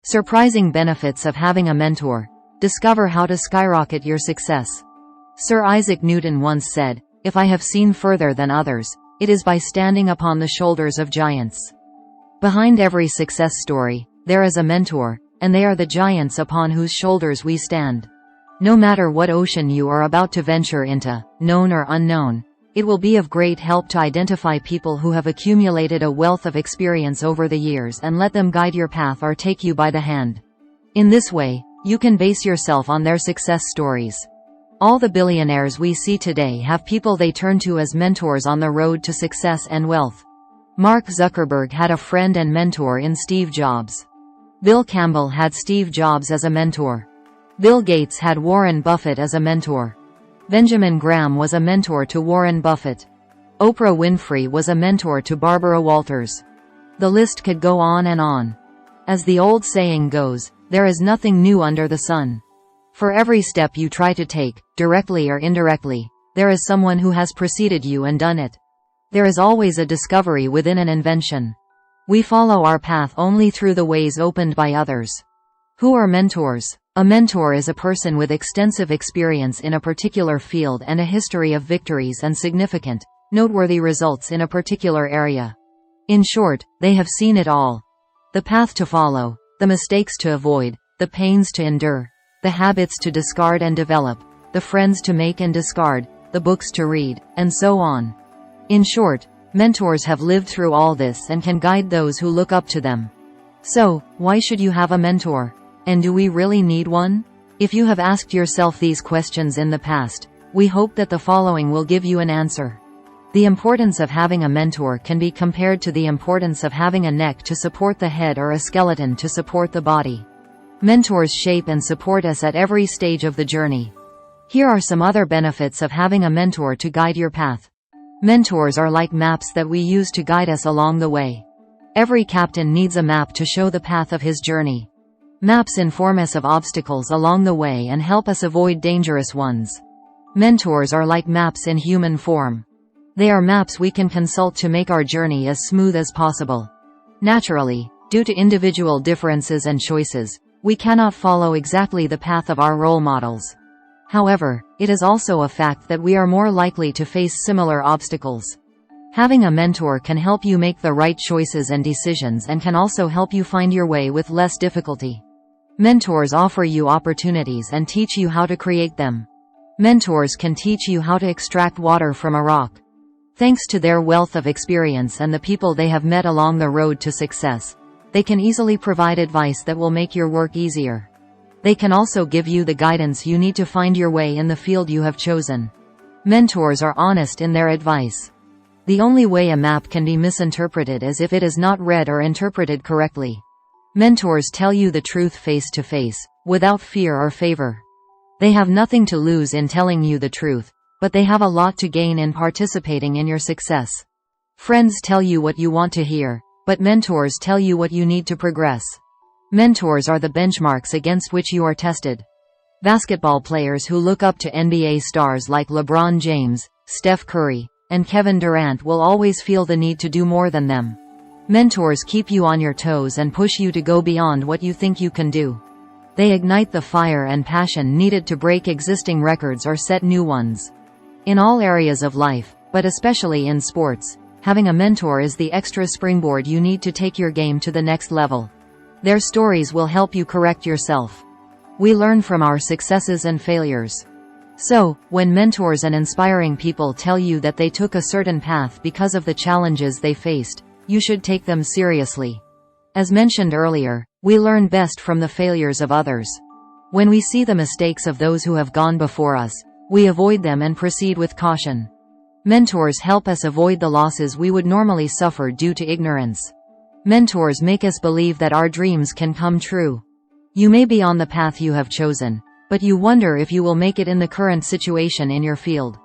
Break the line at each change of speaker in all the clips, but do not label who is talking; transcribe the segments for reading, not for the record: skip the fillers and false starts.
Surprising benefits of having a mentor. Discover how to skyrocket your success. Sir Isaac Newton once said, "If I have seen further than others, it is by standing upon the shoulders of giants." Behind every success story, there is a mentor, and they are the giants upon whose shoulders we stand. No matter what ocean you are about to venture into, known or unknown, it will be of great help to identify people who have accumulated a wealth of experience over the years and let them guide your path or take you by the hand. In this way, you can base yourself on their success stories. All the billionaires we see today have people they turn to as mentors on the road to success and wealth. Mark Zuckerberg had a friend and mentor in Steve Jobs. Bill Campbell had Steve Jobs as a mentor. Bill Gates had Warren Buffett as a mentor. Benjamin Graham was a mentor to Warren Buffett. Oprah Winfrey was a mentor to Barbara Walters. The list could go on and on. As the old saying goes, there is nothing new under the sun. For every step you try to take, directly or indirectly, there is someone who has preceded you and done it. There is always a discovery within an invention. We follow our path only through the ways opened by others. Who are mentors? A mentor is a person with extensive experience in a particular field and a history of victories and significant, noteworthy results in a particular area. In short, they have seen it all. The path to follow, the mistakes to avoid, the pains to endure, the habits to discard and develop, the friends to make and discard, the books to read, and so on. In short, mentors have lived through all this and can guide those who look up to them. So, why should you have a mentor? And do we really need one? If you have asked yourself these questions in the past, we hope that the following will give you an answer. The importance of having a mentor can be compared to the importance of having a neck to support the head or a skeleton to support the body. Mentors shape and support us at every stage of the journey. Here are some other benefits of having a mentor to guide your path. Mentors are like maps that we use to guide us along the way. Every captain needs a map to show the path of his journey. Maps inform us of obstacles along the way and help us avoid dangerous ones. Mentors are like maps in human form. They are maps we can consult to make our journey as smooth as possible. Naturally, due to individual differences and choices, we cannot follow exactly the path of our role models. However, it is also a fact that we are more likely to face similar obstacles. Having a mentor can help you make the right choices and decisions and can also help you find your way with less difficulty. Mentors offer you opportunities and teach you how to create them. Mentors can teach you how to extract water from a rock. Thanks to their wealth of experience and the people they have met along the road to success, they can easily provide advice that will make your work easier. They can also give you the guidance you need to find your way in the field you have chosen. Mentors are honest in their advice. The only way a map can be misinterpreted is if it is not read or interpreted correctly. Mentors tell you the truth face to face, without fear or favor. They have nothing to lose in telling you the truth, but they have a lot to gain in participating in your success. Friends tell you what you want to hear, but mentors tell you what you need to progress. Mentors are the benchmarks against which you are tested. Basketball players who look up to NBA stars like LeBron James, Steph Curry, and Kevin Durant will always feel the need to do more than them. Mentors keep you on your toes and push you to go beyond what you think you can do. They ignite the fire and passion needed to break existing records or set new ones. In all areas of life, but especially in sports, having a mentor is the extra springboard you need to take your game to the next level. Their stories will help you correct yourself. We learn from our successes and failures. So, when mentors and inspiring people tell you that they took a certain path because of the challenges they faced, you should take them seriously. As mentioned earlier, we learn best from the failures of others. When we see the mistakes of those who have gone before us, we avoid them and proceed with caution. Mentors help us avoid the losses we would normally suffer due to ignorance. Mentors make us believe that our dreams can come true. You may be on the path you have chosen, but you wonder if you will make it in the current situation in your field.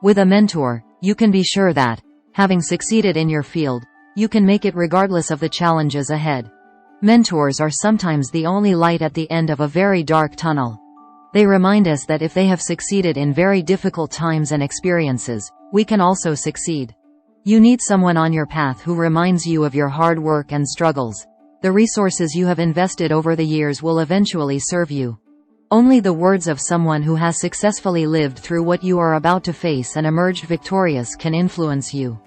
With a mentor, you can be sure that, having succeeded in your field, you can make it regardless of the challenges ahead. Mentors are sometimes the only light at the end of a very dark tunnel. They remind us that if they have succeeded in very difficult times and experiences, we can also succeed. You need someone on your path who reminds you of your hard work and struggles. The resources you have invested over the years will eventually serve you. Only the words of someone who has successfully lived through what you are about to face and emerged victorious can influence you.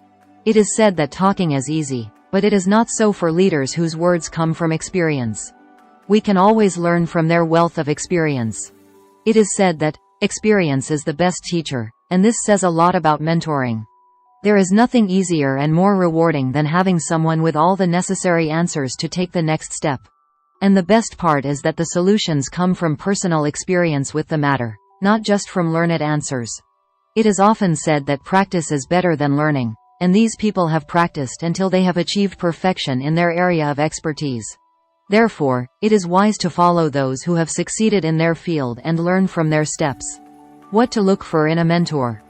It is said that talking is easy, but it is not so for leaders whose words come from experience. We can always learn from their wealth of experience. It is said that experience is the best teacher, and this says a lot about mentoring. There is nothing easier and more rewarding than having someone with all the necessary answers to take the next step. And the best part is that the solutions come from personal experience with the matter, not just from learned answers. It is often said that practice is better than learning, and these people have practiced until they have achieved perfection in their area of expertise. Therefore, it is wise to follow those who have succeeded in their field and learn from their steps. What to look for in a mentor.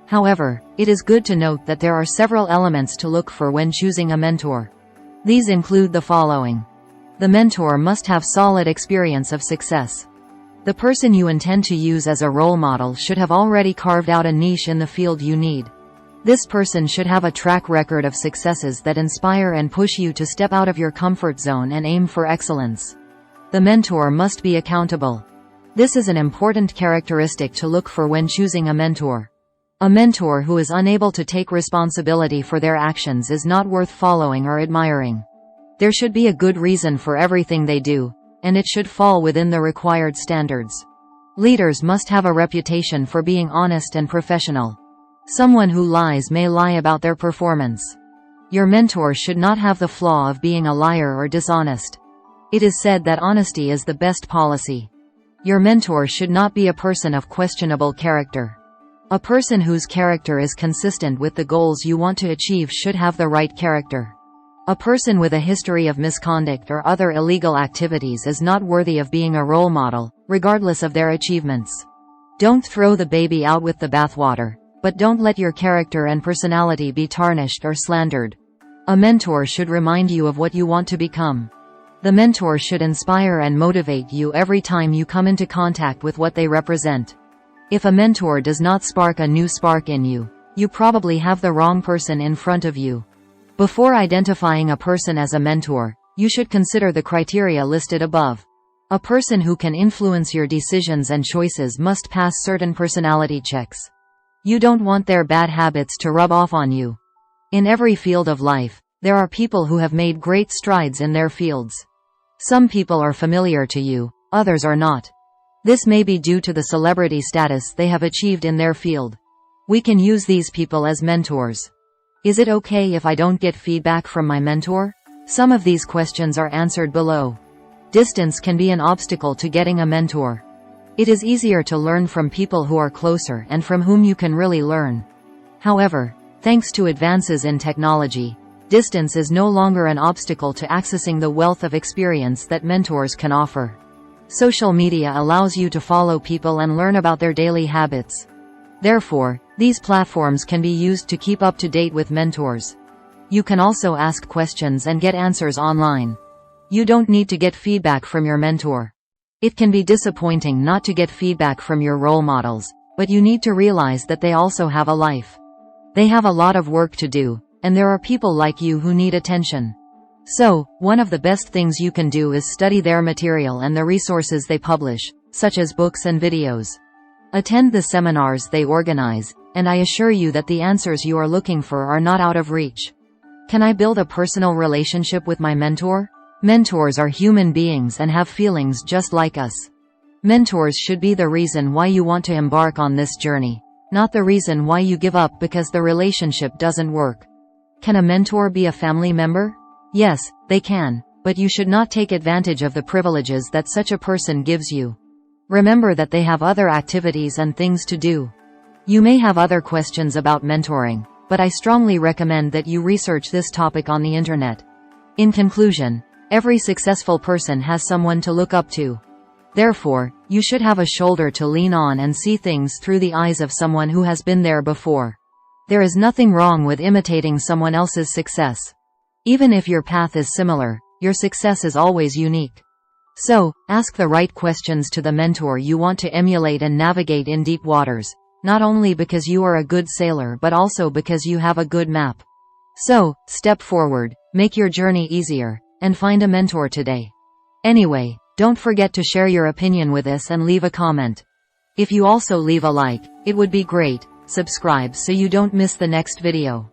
However, it is good to note that there are several elements to look for when choosing a mentor. These include the following. The mentor must have solid experience of success. The person you intend to use as a role model should have already carved out a niche in the field you need. This person should have a track record of successes that inspire and push you to step out of your comfort zone and aim for excellence. The mentor must be accountable. This is an important characteristic to look for when choosing a mentor. A mentor who is unable to take responsibility for their actions is not worth following or admiring. There should be a good reason for everything they do, and it should fall within the required standards. Leaders must have a reputation for being honest and professional. Someone who lies may lie about their performance. Your mentor should not have the flaw of being a liar or dishonest. It is said that honesty is the best policy. Your mentor should not be a person of questionable character. A person whose character is consistent with the goals you want to achieve should have the right character. A person with a history of misconduct or other illegal activities is not worthy of being a role model, regardless of their achievements. Don't throw the baby out with the bathwater, but don't let your character and personality be tarnished or slandered. A mentor should remind you of what you want to become. The mentor should inspire and motivate you every time you come into contact with what they represent. If a mentor does not spark a new spark in you, you probably have the wrong person in front of you. Before identifying a person as a mentor, you should consider the criteria listed above. A person who can influence your decisions and choices must pass certain personality checks. You don't want their bad habits to rub off on you. In every field of life, there are people who have made great strides in their fields. Some people are familiar to you, others are not. This may be due to the celebrity status they have achieved in their field. We can use these people as mentors. Is it okay if I don't get feedback from my mentor? Some of these questions are answered below. Distance can be an obstacle to getting a mentor. It is easier to learn from people who are closer and from whom you can really learn. However, thanks to advances in technology, distance is no longer an obstacle to accessing the wealth of experience that mentors can offer. Social media allows you to follow people and learn about their daily habits. Therefore, these platforms can be used to keep up to date with mentors. You can also ask questions and get answers online. You don't need to get feedback from your mentor. It can be disappointing not to get feedback from your role models, but you need to realize that they also have a life. They have a lot of work to do, and there are people like you who need attention. So, one of the best things you can do is study their material and the resources they publish, such as books and videos. Attend the seminars they organize, and I assure you that the answers you are looking for are not out of reach. Can I build a personal relationship with my mentor? Mentors are human beings and have feelings just like us. Mentors should be the reason why you want to embark on this journey, not the reason why you give up because the relationship doesn't work. Can a mentor be a family member? Yes, they can, but you should not take advantage of the privileges that such a person gives you. Remember that they have other activities and things to do. You may have other questions about mentoring, but I strongly recommend that you research this topic on the internet. In conclusion, every successful person has someone to look up to. Therefore, you should have a shoulder to lean on and see things through the eyes of someone who has been there before. There is nothing wrong with imitating someone else's success. Even if your path is similar, your success is always unique. So, ask the right questions to the mentor you want to emulate and navigate in deep waters, not only because you are a good sailor but also because you have a good map. So, step forward, make your journey easier, and find a mentor today. Anyway, don't forget to share your opinion with us and leave a comment. If you also leave a like, it would be great. Subscribe so you don't miss the next video.